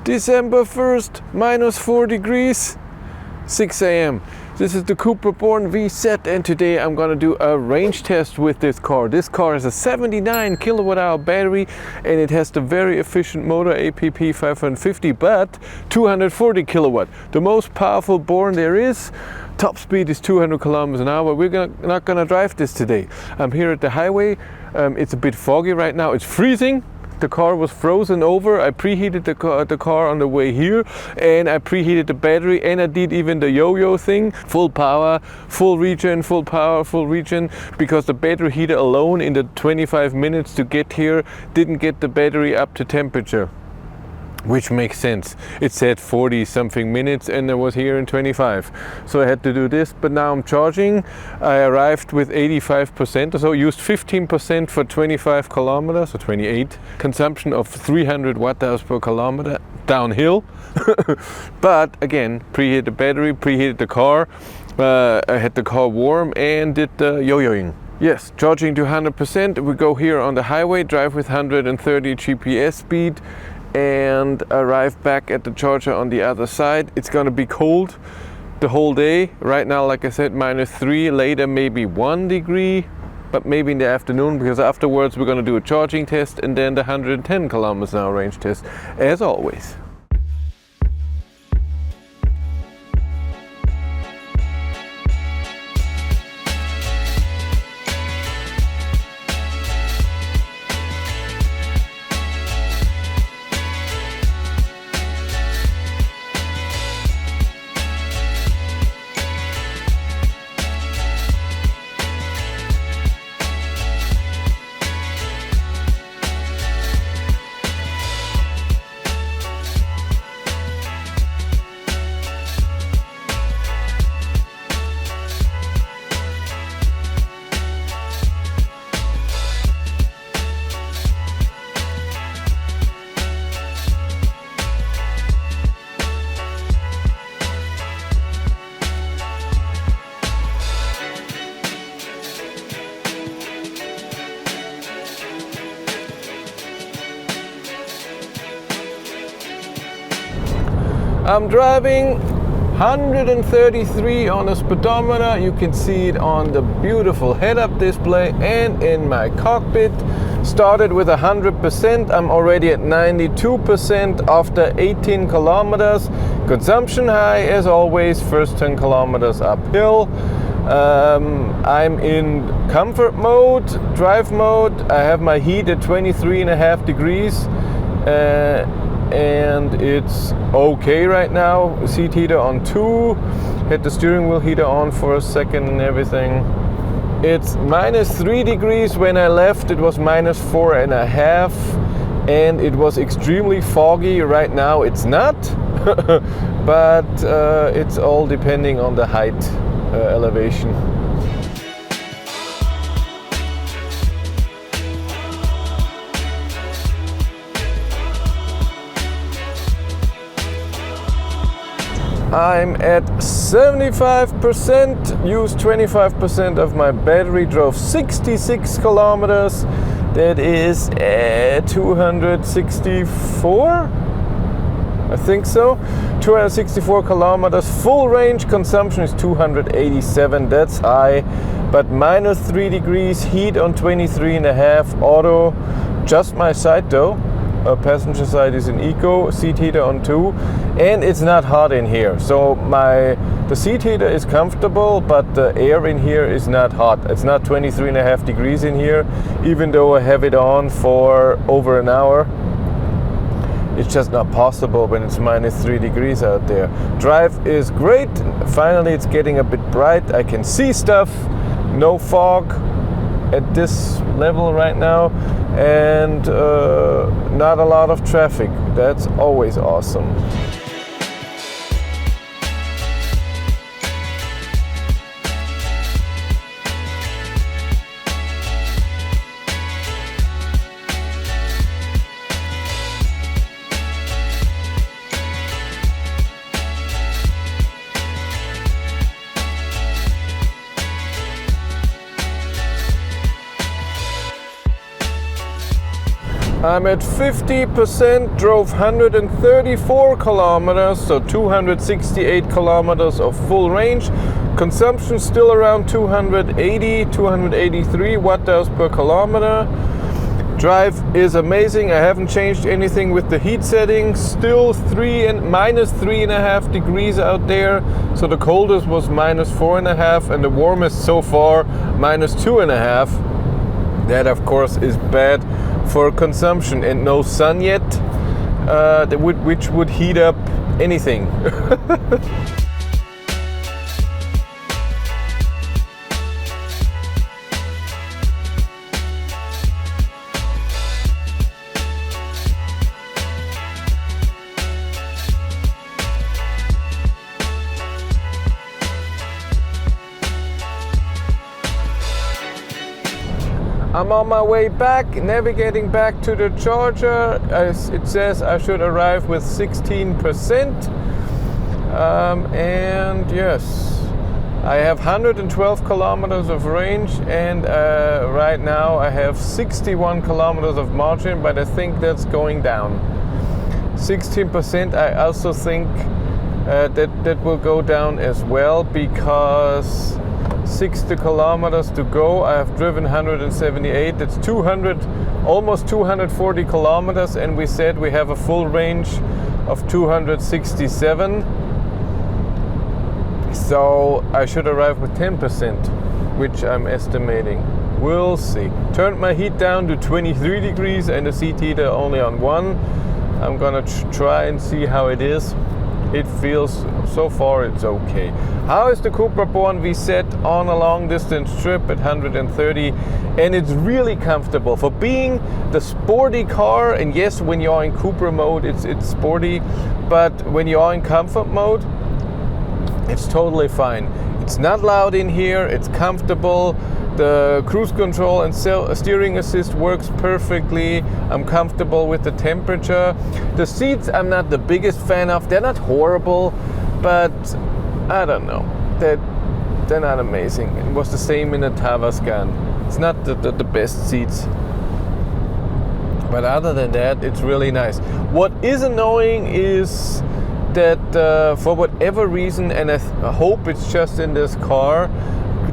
December 1st, -4 degrees, 6 a.m. This is the Cupra Born VZ, and today I'm gonna do a range test with this car. This car has a 79 kilowatt hour battery and it has the very efficient motor APP 550, but 240 kilowatt. The most powerful Born there is. Top speed is 200 kilometers an hour. We're not gonna drive this today. I'm here at the highway. It's a bit foggy right now. It's freezing. The car was frozen over. I preheated the car on the way here, and I preheated the battery, and I did even the yo-yo thing. Full power, full regen, full power, full regen, because the battery heater alone in the 25 minutes to get here didn't get the battery up to temperature. Which makes sense. It said 40 something minutes and I was here in 25. So I had to do this, but now I'm charging. I arrived with 85% or so, used 15% for 25 kilometers or 28. Consumption of 300 watt-hours per kilometer downhill. But again, preheated the battery, preheated the car. I had the car warm and did the yo-yoing. Yes, charging to 100%. We go here on the highway, drive with 130 GPS speed, and arrive back at the charger on the other side. It's gonna be cold the whole day. Right now, like I said, -3, later maybe 1 degree, but maybe in the afternoon, because afterwards we're gonna do a charging test and then the 110 kilometers an hour range test, as always. I'm driving 133 on a speedometer. You can see it on the beautiful head-up display and in my cockpit. Started with 100%. I'm already at 92% after 18 kilometers. Consumption high as always, first 10 kilometers uphill. I'm in comfort mode, drive mode. I have my heat at 23.5 degrees. And it's okay right now. Seat heater on 2, had the steering wheel heater on for a second and everything. It's -3 degrees. When I left it was -4.5 and it was extremely foggy. Right now it's not, but it's all depending on the height elevation. I'm at 75%, used 25% of my battery, drove 66 kilometers. That is 264, I think so. 264 kilometers, full range consumption is 287, that's high. But -3 degrees, heat on 23.5, auto, just my side though. Passenger side is an eco, seat heater on 2, and it's not hot in here. So the seat heater is comfortable, but the air in here is not hot. It's not 23.5 degrees in here, even though I have it on for over an hour. It's just not possible when it's -3 degrees out there. Drive is great. Finally, it's getting a bit bright. I can see stuff. No fog at this level right now, and not a lot of traffic. That's always awesome. I'm at 50%, drove 134 kilometers, so 268 kilometers of full range. Consumption still around 280, 283 watt-hours per kilometer. Drive is amazing. I haven't changed anything with the heat settings. Still minus 3.5 degrees out there. So the coldest was minus 4.5 and the warmest so far minus 2.5. That of course is bad for consumption, and no sun yet, which would heat up anything. I'm on my way back, navigating back to the charger. It says I should arrive with 16%. And yes, I have 112 kilometers of range, and right now I have 61 kilometers of margin, but I think that's going down. 16%, I also think that will go down as well, because 60 kilometers to go. I have driven 178. That's 200, almost 240 kilometers, and we said we have a full range of 267. So I should arrive with 10%, which I'm estimating. We'll see. Turned my heat down to 23 degrees and the seat heater only on 1. I'm gonna try and see how it is. It feels, so far it's okay. How is the Cupra Born VZ on a long distance trip at 130? And it's really comfortable for being the sporty car. And yes, when you're in Cupra mode, it's sporty, but when you are in comfort mode, it's totally fine. It's not loud in here, it's comfortable. The cruise control and steering assist works perfectly. I'm comfortable with the temperature. The seats I'm not the biggest fan of. They're not horrible, but I don't know. They're not amazing. It was the same in the Tavascan. It's not the best seats. But other than that, it's really nice. What is annoying is that for whatever reason, and I hope it's just in this car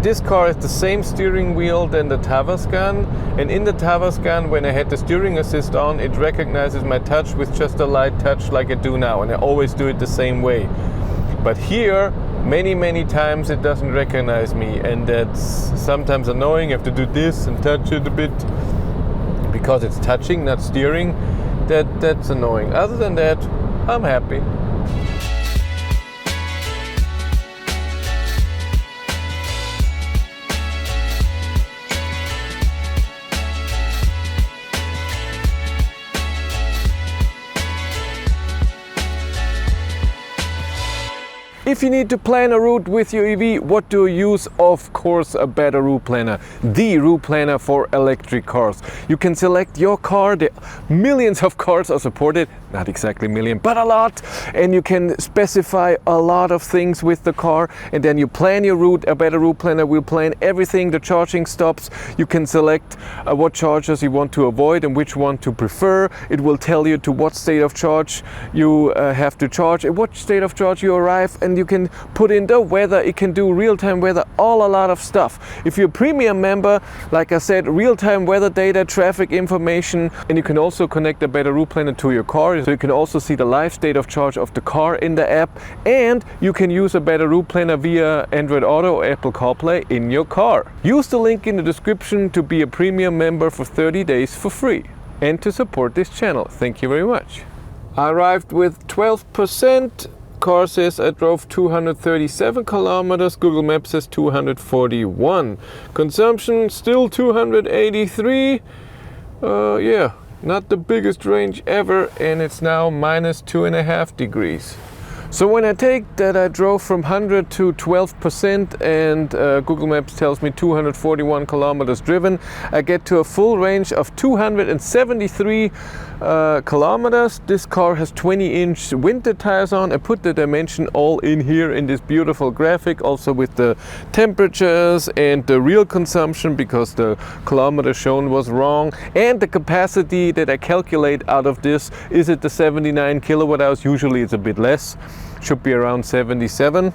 has the same steering wheel than the Tavascan, and in the Tavascan, when I had the steering assist on, it recognizes my touch with just a light touch like I do now, and I always do it the same way. But here, many times it doesn't recognize me, and that's sometimes annoying. I have to do this and touch it a bit because it's touching, not steering. That's annoying. Other than that, I'm happy. If you need to plan a route with your EV, what do you use? Of course, a better route planner. The route planner for electric cars. You can select your car. Millions of cars are supported. Not exactly million, but a lot. And you can specify a lot of things with the car. And then you plan your route. A better route planner will plan everything. The charging stops. You can select what chargers you want to avoid and which one to prefer. It will tell you to what state of charge you have to charge, at what state of charge you arrive, and you can put in the weather. It can do real-time weather, a lot of stuff. If you're a premium member, like I said, real-time weather data, traffic information, and you can also connect a better route planner to your car, so you can also see the live state of charge of the car in the app, and you can use a better route planner via Android Auto or Apple CarPlay in your car. Use the link in the description to be a premium member for 30 days for free and to support this channel. Thank you very much. I arrived with 12%. Car says I drove 237 kilometers. Google Maps says 241. Consumption still 283. Yeah, not the biggest range ever, and it's now minus 2.5 degrees. So when I take that I drove from 100 to 12% and Google Maps tells me 241 kilometers driven, I get to a full range of 273 kilometers. This car has 20-inch winter tires on. I put the dimension all in here in this beautiful graphic, also with the temperatures and the real consumption, because the kilometer shown was wrong, and the capacity that I calculate out of this is at the 79 kilowatt hours. Usually it's a bit less, should be around 77.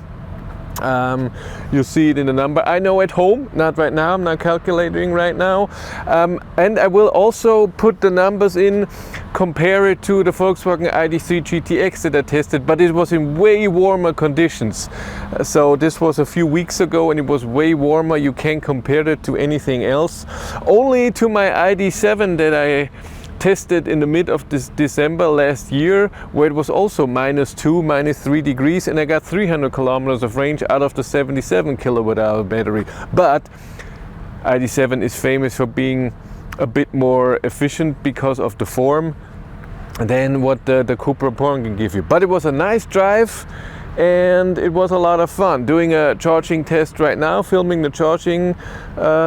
You see it in the number. I know at home, not right now, I'm not calculating right now. And I will also put the numbers in, compare it to the Volkswagen ID.3 GTX that I tested, but it was in way warmer conditions. So this was a few weeks ago and it was way warmer. You can't compare it to anything else. Only to my ID.7 that I tested in the mid of this December last year, where it was also -2, -3 degrees, and I got 300 kilometers of range out of the 77 kilowatt hour battery. But ID.7 is famous for being a bit more efficient because of the form than what the Cupra Born can give you. But it was a nice drive and it was a lot of fun. Doing a charging test right now, filming the charging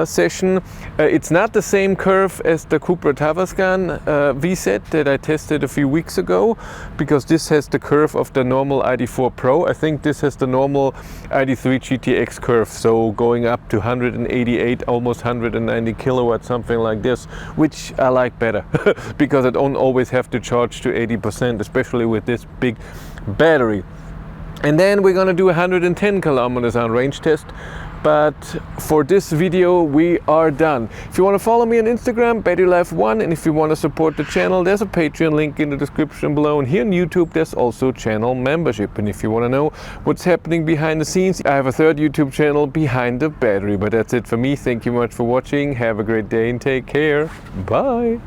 session. It's not the same curve as the Cupra Tavascan VZ that I tested a few weeks ago, because this has the curve of the normal ID.4 Pro. I think this has the normal ID.3 GTX curve, so going up to 188, almost 190 kilowatts, something like this, which I like better because I don't always have to charge to 80%, especially with this big battery. And then we're gonna do 110 kilometers on range test. But for this video, we are done. If you want to follow me on Instagram, BatteryLife1, and if you want to support the channel, there's a Patreon link in the description below. And here on YouTube, there's also channel membership. And if you want to know what's happening behind the scenes, I have a third YouTube channel, Behind the Battery. But that's it for me. Thank you much for watching. Have a great day and take care. Bye.